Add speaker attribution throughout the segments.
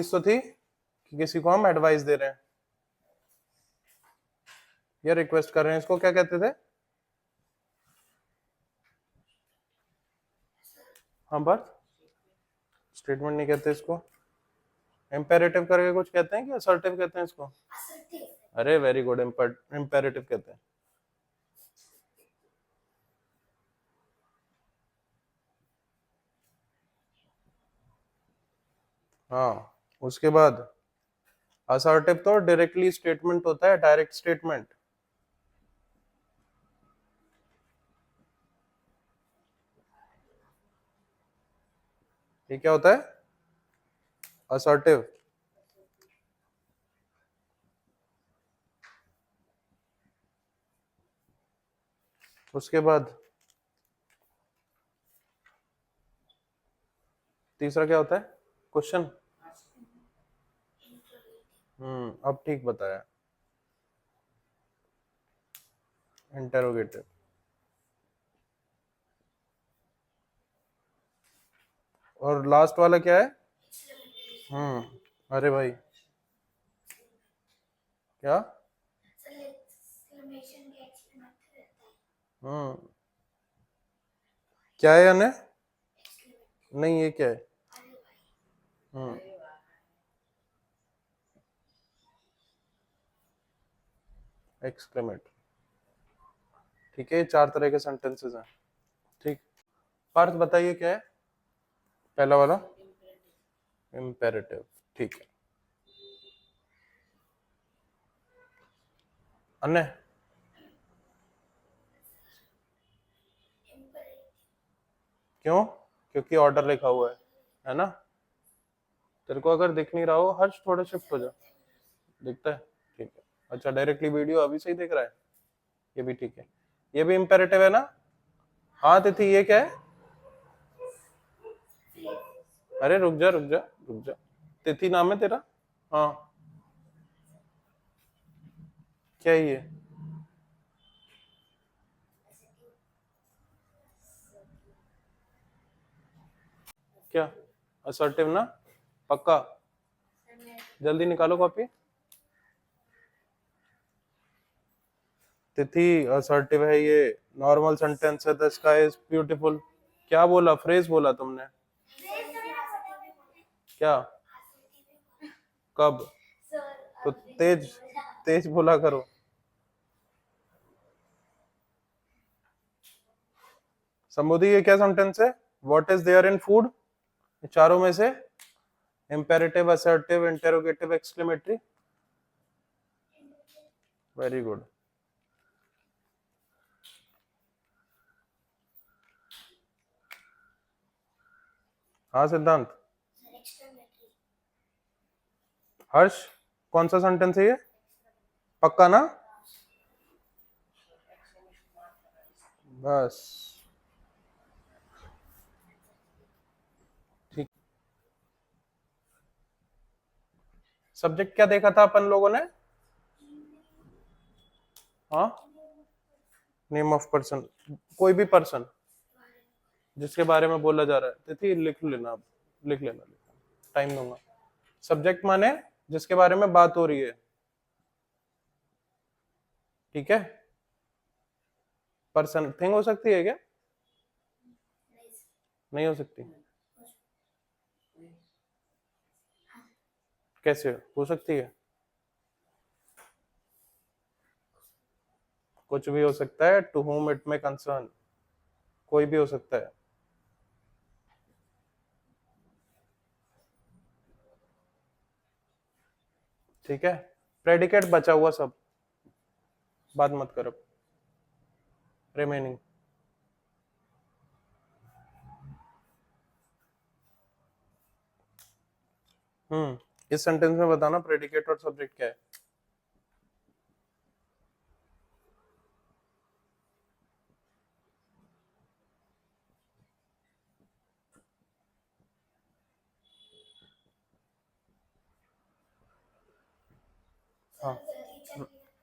Speaker 1: चीज तो थी कि किसी को हम एडवाइस दे रहे हैं या रिक्वेस्ट कर रहे हैं, इसको क्या कहते थे? हाँ बर्थ स्टेटमेंट नहीं कहते इसको, इम्पेरेटिव करके कुछ कहते हैं कि असर्टिव कहते हैं इसको? अरे वेरी गुड, इम्पेरेटिव कहते हैं। हाँ, उसके बाद असर्टिव तो डायरेक्टली स्टेटमेंट होता है, डायरेक्ट स्टेटमेंट। ये क्या होता है? असर्टिव। उसके बाद तीसरा क्या होता है? क्वेश्चन। अब ठीक बताया, इंटेरोगेटिव। और लास्ट वाला क्या है? अरे भाई क्या? क्या है यानी? नहीं, ये क्या है? एक्सक्लेमेट। ठीक है, ये 4 तरह के सेंटेंसेस हैं। ठीक, पार्थ बताइए क्या है पहला वाला? इम्पेरेटिव। ठीक है, अन्य? क्यों? क्योंकि ऑर्डर लिखा हुआ है ना? तेरे को अगर दिख नहीं रहा हो हर्ष, थोड़ा शिफ्ट हो जा। दिखता है? ठीक है। अच्छा, डायरेक्टली वीडियो अभी सही दिख रहा है? ये भी ठीक है। ये भी इम्पेरेटिव है ना? हाँ तिथि, ये क्या है? अरे रुक जा रुक जा रुक जा, तिथि नाम है तेरा? हाँ, क्या है ये? क्या? असर्टिव ना? पक्का? जल्दी निकालो कॉपी। तिथि असर्टिव है ये, नॉर्मल सेंटेंस है, द स्काई इज ब्यूटीफुल। क्या बोला? फ्रेज बोला तुमने? क्या? कब? तो तेज तेज बोला करो। संबोधि, ये क्या सेंटेंस है? What is there in food? चारों में से imperative, assertive, interrogative, exclamatory. Very good. हाँ सिद्धांत। हर्ष, कौन सा सेंटेंस है ये? पक्का ना? बस ठीक। सब्जेक्ट क्या देखा था अपन लोगों ने? हाँ, नेम ऑफ पर्सन, कोई भी पर्सन जिसके बारे में बोला जा रहा है। तिथि लिख लेना, आप लिख लेना, टाइम दूंगा। सब्जेक्ट माने जिसके बारे में बात हो रही है, ठीक है? पर्सन थिंग हो सकती है क्या? नहीं हो सकती? कैसे हो सकती है? कुछ भी हो सकता है, to whom it may concern, कोई भी हो सकता है। ठीक है, प्रेडिकेट बचा हुआ सब, बात मत करो। रिमेनिंग इस सेंटेंस में बताना प्रेडिकेट और सब्जेक्ट क्या है। हाँ,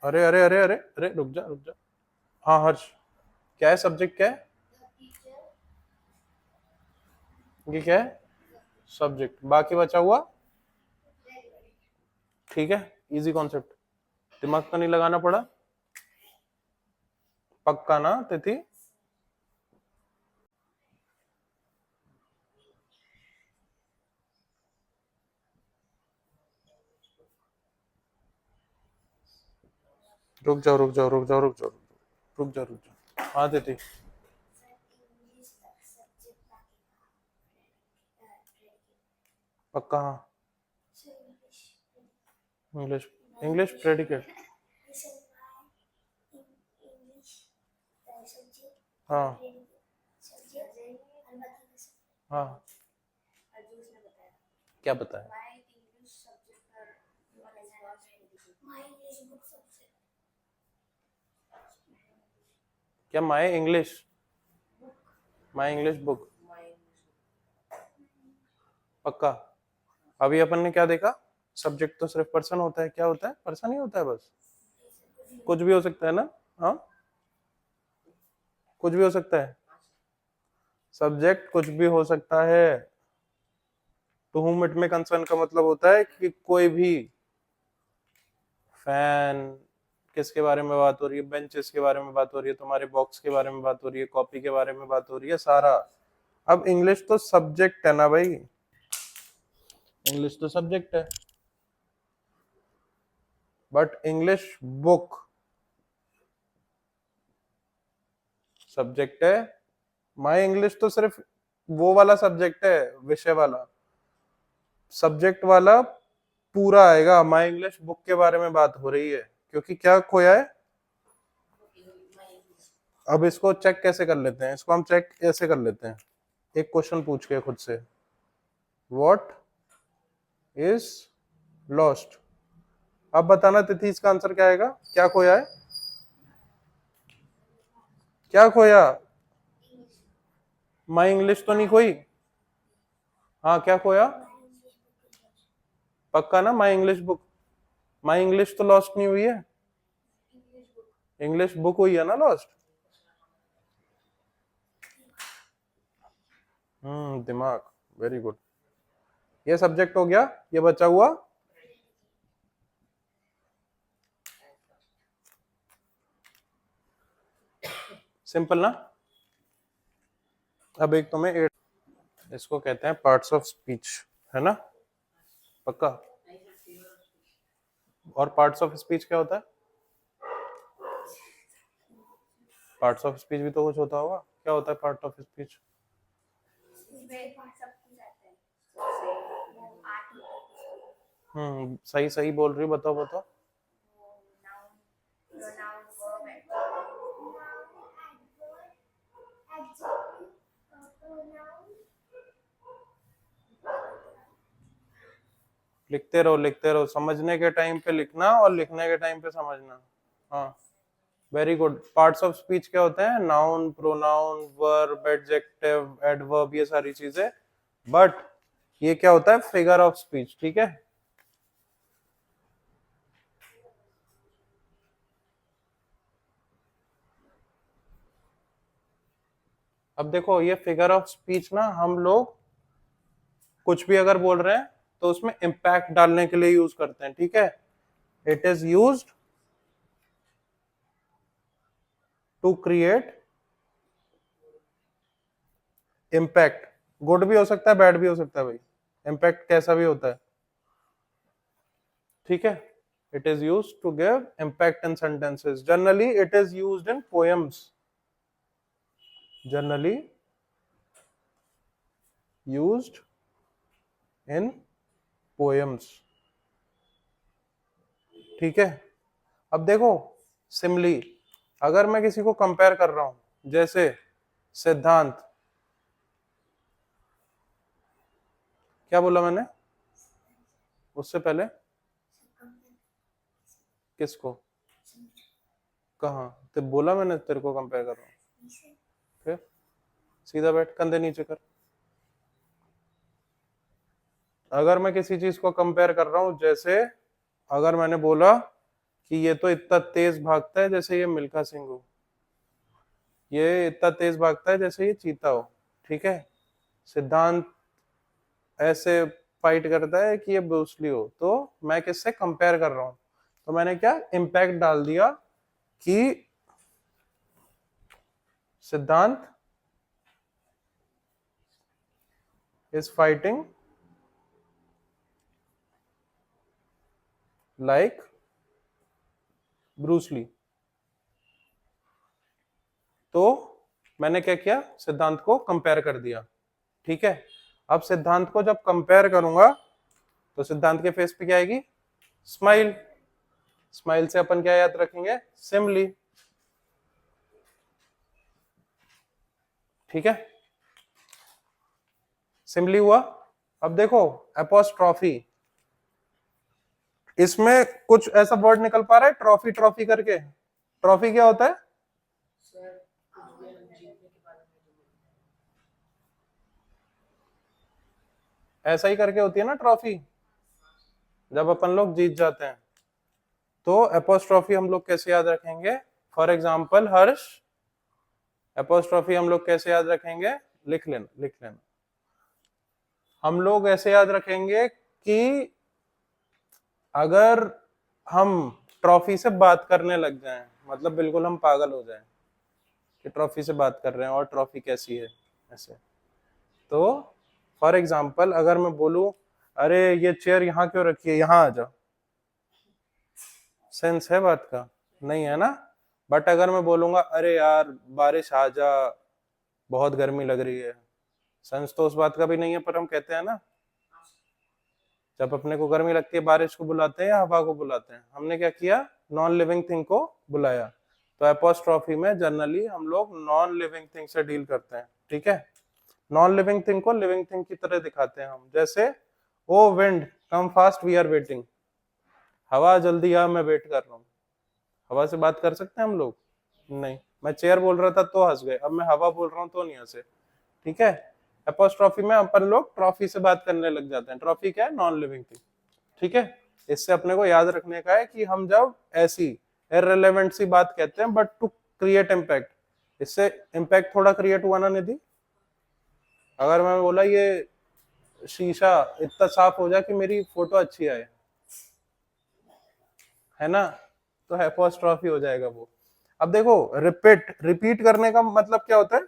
Speaker 1: अरे अरे अरे अरे अरे रुक जा रुक जा। हाँ हर्ष, क्या है सब्जेक्ट? क्या है ये? क्या है सब्जेक्ट? बाकी बचा हुआ ठीक है, इजी कॉन्सेप्ट, दिमाग तो नहीं लगाना पड़ा, पक्का ना तिथि? रुक जाओ रुक जाओ रुक जाओ रुक जाओ रुक जाओ रुक जाओ, हाँ तिथि। पक्का हाँ, इंग्लिश, इंग्लिश प्रेडिकेट, हाँ हाँ, क्या बताया? क्या my English, my English book, पक्का? अभी अपन ने क्या देखा, सब्जेक्ट तो सिर्फ पर्सन होता है, क्या होता है, पर्सन ही होता है बस, कुछ भी हो सकता है ना, हाँ कुछ भी हो सकता है, सब्जेक्ट कुछ भी हो सकता है। टू whom इट में कंसर्न का मतलब होता है कि कोई भी, फैन, किसके बारे में बात हो रही है, बेंचेस के बारे में बात हो रही है, तुम्हारे बॉक्स के बारे में बात हो रही है, कॉपी के बारे में बात हो रही है, सारा। अब इंग्लिश तो सब्जेक्ट है ना भाई, इंग्लिश तो सब्जेक्ट है, बट इंग्लिश बुक सब्जेक्ट है। माय इंग्लिश तो सिर्फ वो वाला सब्जेक्ट है, विषय वाला, सब्जेक्ट वाला पूरा आएगा। माय इंग्लिश बुक के बारे में बात हो रही है, क्योंकि क्या खोया है। अब इसको चेक कैसे कर लेते हैं, इसको हम चेक ऐसे कर लेते हैं, एक क्वेश्चन पूछ के खुद से, व्हाट इज लॉस्ट। अब बताना तिथि इसका आंसर क्या आएगा, क्या खोया है, क्या खोया? माई इंग्लिश तो नहीं खोई, हाँ क्या खोया, पक्का ना, my English book, my English तो लॉस्ट नहीं हुई है, इंग्लिश बुक हुई है ना लॉस्ट। दिमाग, वेरी गुड। ये सब्जेक्ट हो गया, ये बचा हुआ सिंपल ना। अब एक तुम्हें इसको कहते हैं पार्ट्स ऑफ स्पीच, है ना, पक्का? और पार्ट्स ऑफ स्पीच क्या होता है, पार्ट्स ऑफ स्पीच भी तो कुछ होता होगा, क्या होता है पार्ट ऑफ स्पीच? सही सही बोल रही हो, बताओ बताओ। लिखते रहो, समझने के टाइम पे लिखना और लिखने के टाइम पे समझना। हाँ very good. Parts of speech क्या होते हैं, noun, pronoun, verb, adjective, adverb, ये सारी चीजें। बट ये क्या होता है, फिगर ऑफ स्पीच, ठीक है। अब देखो ये फिगर ऑफ स्पीच ना, हम लोग कुछ भी अगर बोल रहे हैं तो उसमें इंपैक्ट डालने के लिए यूज करते हैं, ठीक है। It is used to create impact. Good भी हो सकता है, बैड भी हो सकता है भाई, इम्पैक्ट कैसा भी होता है, ठीक है। It is use to give impact in sentences, generally it is used in poems, generally used in poems, ठीक है। अब देखो सिमली, अगर मैं किसी को कंपेयर कर रहा हूं, जैसे सिद्धांत, क्या बोला मैंने उससे पहले, किसको, कहा तो बोला मैंने तेरे को कंपेयर कर रहा हूं, फिर सीधा बैठ, कंधे नीचे कर। अगर मैं किसी चीज को कंपेयर कर रहा हूं, जैसे अगर मैंने बोला कि ये तो इतना तेज भागता है जैसे ये मिल्खा सिंह हो, ये इतना तेज भागता है जैसे ये चीता हो, ठीक है। सिद्धांत ऐसे फाइट करता है कि ये ब्रूसली हो, तो मैं किससे कंपेयर कर रहा हूं, तो मैंने क्या इम्पैक्ट डाल दिया कि सिद्धांत इज फाइटिंग लाइक ब्रूसली। तो मैंने क्या किया, सिद्धांत को कंपेयर कर दिया। ठीक है, अब सिद्धांत को जब कंपेयर करूंगा तो सिद्धांत के फेस पे क्या आएगी, स्माइल। स्माइल से अपन क्या याद रखेंगे, सिमली। ठीक है, सिमली हुआ। अब देखो एपोस्ट्रॉफी, इसमें कुछ ऐसा वर्ड निकल पा रहा है ट्रॉफी ट्रॉफी करके। ट्रॉफी क्या होता है, ऐसा ही करके होती है ना ट्रॉफी, जब अपन लोग जीत जाते हैं। तो एपोस्ट्रॉफी हम लोग कैसे याद रखेंगे, फॉर एग्जाम्पल हर्ष, एपोस्ट्रॉफी हम लोग कैसे याद रखेंगे, लिख लेना लिख लेना। हम लोग ऐसे याद रखेंगे कि अगर हम ट्रॉफी से बात करने लग जाएं, मतलब बिल्कुल हम पागल हो जाएं कि ट्रॉफी से बात कर रहे हैं और ट्रॉफी कैसी है ऐसे। तो फॉर एग्जाम्पल अगर मैं बोलूं अरे ये चेयर यहाँ क्यों रखी है, यहाँ आ जाओ, सेंस है बात का, नहीं है ना। बट अगर मैं बोलूंगा अरे यार बारिश आ जा, बहुत गर्मी लग रही है, सेंस तो उस बात का भी नहीं है, पर हम कहते हैं ना, जब अपने को गर्मी लगती है बारिश को बुलाते हैं या हवा को बुलाते हैं, हमने क्या किया, नॉन लिविंग थिंग को बुलाया। तो एपोस्ट्रॉफी में जनरली हम लोग नॉन लिविंग थिंग से डील करते हैं। ठीक है, नॉन लिविंग थिंग को लिविंग थिंग की तरह दिखाते हैं हम, जैसे O wind come fast we are waiting, हवा जल्दी आ मैं वेट कर रहा हूँ। हवा से बात कर सकते हैं हम लोग, नहीं। मैं चेयर बोल रहा था तो हंस गए, अब मैं हवा बोल रहा हूँ तो नहीं हंसे। ठीक है, एपोस्ट्रॉफी में अपन लोग ट्रॉफी से बात करने लग जाते हैं। ट्रॉफी क्या है, नॉन लिविंग थिंग। ठीक है, इससे अपने को याद रखने का है कि हम जब ऐसी इररिलेवेंट सी बात कहते हैं बट टू क्रिएट इम्पैक्ट, इससे इम्पैक्ट थोड़ा क्रिएट हुआ ना निधि। अगर मैं बोला ये शीशा इतना साफ हो जाए कि मेरी फोटो अच्छी आए, है ना, तो एपोस्ट्रॉफी हो जाएगा वो। अब देखो रिपीट, रिपीट करने का मतलब क्या होता है,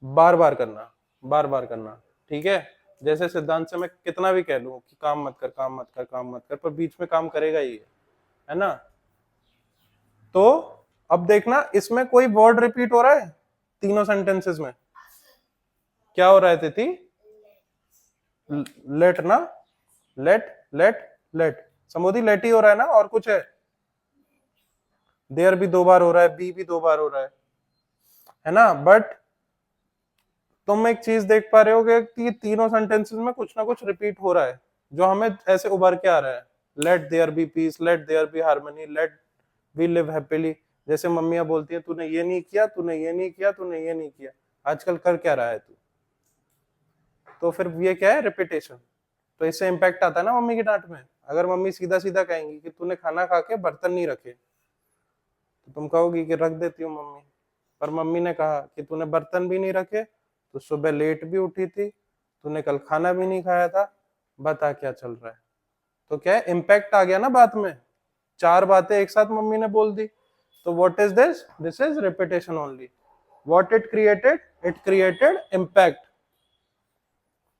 Speaker 1: बार बार करना, बार बार करना। ठीक है, जैसे सिद्धांत से मैं कितना भी कह लूं कि काम मत कर काम मत कर काम मत कर, पर बीच में काम करेगा ही है ना। तो अब देखना इसमें कोई वर्ड रिपीट हो रहा है, तीनों सेंटेंसेस में क्या हो रहा है तिथि, लेट ना, लेट लेट लेट, समोदी लेट ही हो रहा है ना, और कुछ है, देयर भी दो बार हो रहा है, बी भी दो बार हो रहा है ना। बट तुम एक चीज देख पा रहे हो कि तीनों सेंटेंसेस में कुछ ना कुछ रिपीट हो रहा है, जो हमें ऐसे उभर के आ रहा है, let there be peace, let there be harmony, let we live happily. जैसे मम्मियां बोलती है तूने ये नहीं किया, तूने ये नहीं किया, तूने ये नहीं किया, आजकल कर क्या रहा है तू, तो फिर ये क्या है, रिपीटेशन। तो इससे इम्पैक्ट आता है ना मम्मी की डांट में। अगर मम्मी सीधा सीधा कहेंगी कि तूने खाना खा के बर्तन नहीं रखे, तो तुम कहोगी कि रख देती हूँ मम्मी, पर मम्मी ने कहा कि तूने बर्तन भी नहीं रखे, तो सुबह लेट भी उठी थी, तूने कल खाना भी नहीं खाया था, बता क्या चल रहा है। तो क्या है, इम्पैक्ट आ गया ना बात में, चार बातें एक साथ मम्मी ने बोल दी। तो what is this, this is repetition only. What it created impact.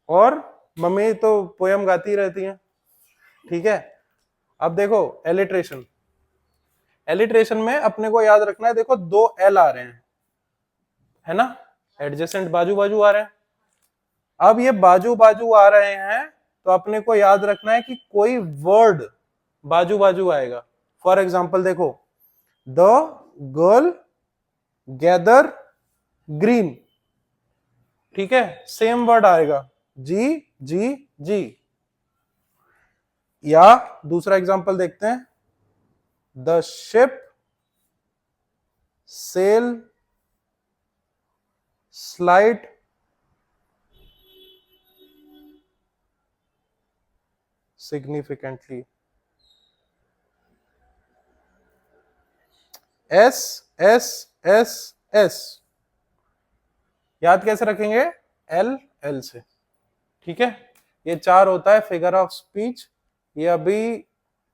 Speaker 1: और मम्मी तो पोयम गाती रहती हैं। ठीक है, अब देखो एलिट्रेशन, एलिट्रेशन में अपने को याद रखना है, देखो दो एल आ रहे हैं, है ना, एडजेसेंट बाजू बाजू आ रहे हैं। अब ये बाजू बाजू आ रहे हैं, तो अपने को याद रखना है कि कोई वर्ड बाजू बाजू आएगा। फॉर एग्जाम्पल देखो, द गर्ल गैदर ग्रीन, ठीक है, सेम वर्ड आएगा, जी जी जी। या दूसरा एग्जाम्पल देखते हैं, the ship sail slide significantly, S S S S, याद कैसे रखेंगे, एल, एल से, ठीक है। ये 4 होता है फिगर ऑफ स्पीच। ये अभी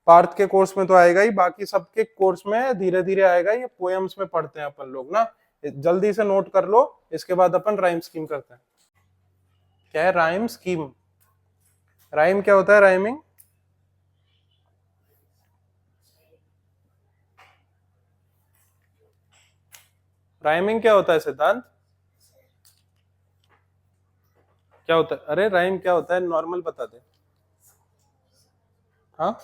Speaker 1: पार्थ के कोर्स में तो आएगा ही, बाकी सबके कोर्स में धीरे धीरे आएगा। ये पोएम्स में पढ़ते हैं अपन लोग ना, जल्दी से नोट कर लो, इसके बाद अपन राइम स्कीम करते हैं। क्या है राइम स्कीम? राइम क्या होता है? राइमिंग राइमिंग क्या होता है सिद्धांत? क्या होता है? अरे राइम क्या होता है नॉर्मल बता दे। हाँ,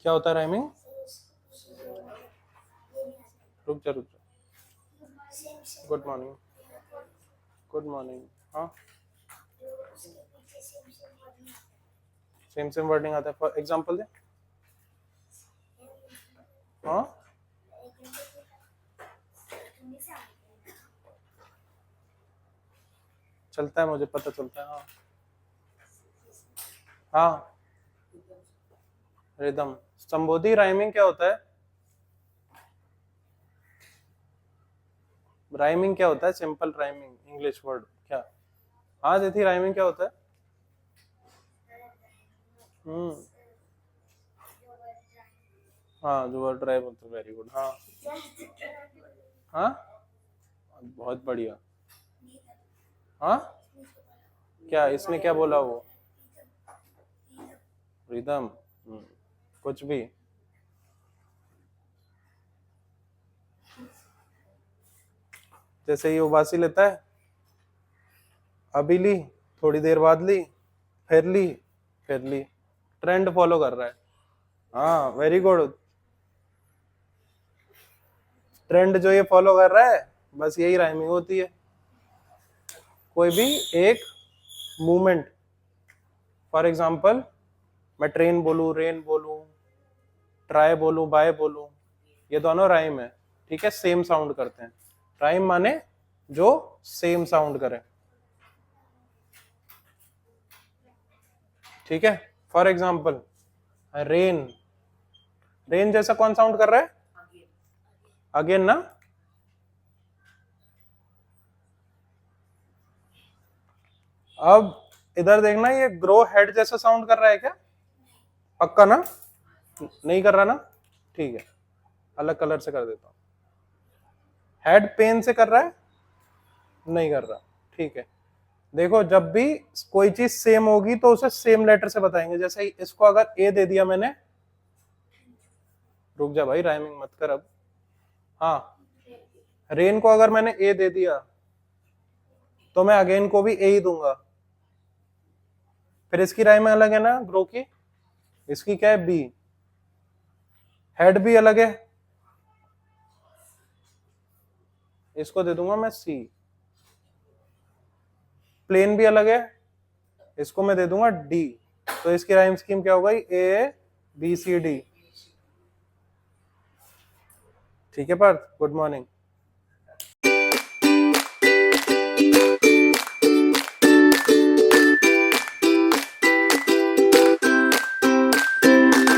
Speaker 1: क्या होता है राइमिंग? रुक जा रुक जा। Good morning, good morning. हाँ, सेम सेम वर्डिंग आता है। फॉर एग्जांपल दे। हाँ, चलता है, मुझे पता चलता है। हाँ हाँ, रिदम। संबोधि राइमिंग क्या होता है? राइमिंग क्या होता है? सिंपल राइमिंग, इंग्लिश वर्ड क्या? हाँ देती, राइमिंग क्या होता है? हम्म, हाँ जो वर्ड राइम होता है। Very good. हाँ हाँ, बहुत बढ़िया। हाँ, क्या इसने क्या बोला वो? रिदम। कुछ भी। जैसे ये उबासी लेता है, अभी ली, थोड़ी देर बाद ली, फिर ली, फिर ली। ट्रेंड फॉलो कर रहा है। हाँ वेरी गुड। ट्रेंड जो ये फॉलो कर रहा है, बस यही राइमिंग होती है। कोई भी एक मूवमेंट, फॉर एग्जांपल मैं ट्रेन बोलूं, रेन बोलूं, ट्राई बोलूं, बाय बोलूं, ये दोनों राइम है, ठीक है। सेम साउंड करते हैं। राइम माने जो सेम साउंड करे, ठीक है। फॉर एग्जांपल रेन, रेन जैसा कौन साउंड कर रहा है? अगेन ना। अब इधर देखना, ये ग्रो हेड जैसा साउंड कर रहा है क्या? पक्का ना? नहीं कर रहा ना? ठीक है, अलग कलर से कर देता हूं। हेड पेन से कर रहा है? नहीं कर रहा, ठीक है। देखो जब भी कोई चीज सेम होगी तो उसे सेम लेटर से बताएंगे। जैसे इसको अगर ए दे दिया मैंने, रुक जा भाई, राइमिंग मत कर अब। हाँ, रेन को अगर मैंने ए दे दिया तो मैं अगेन को भी ए ही दूंगा। फिर इसकी राइम अलग है ना ग्रो की, इसकी क्या है? बी। हेड भी अलग है, इसको दे दूंगा मैं सी। प्लेन भी अलग है, इसको मैं दे दूंगा डी। तो इसकी राइम स्कीम क्या हो गई? A B C D. ठीक है पार्थ, गुड मॉर्निंग।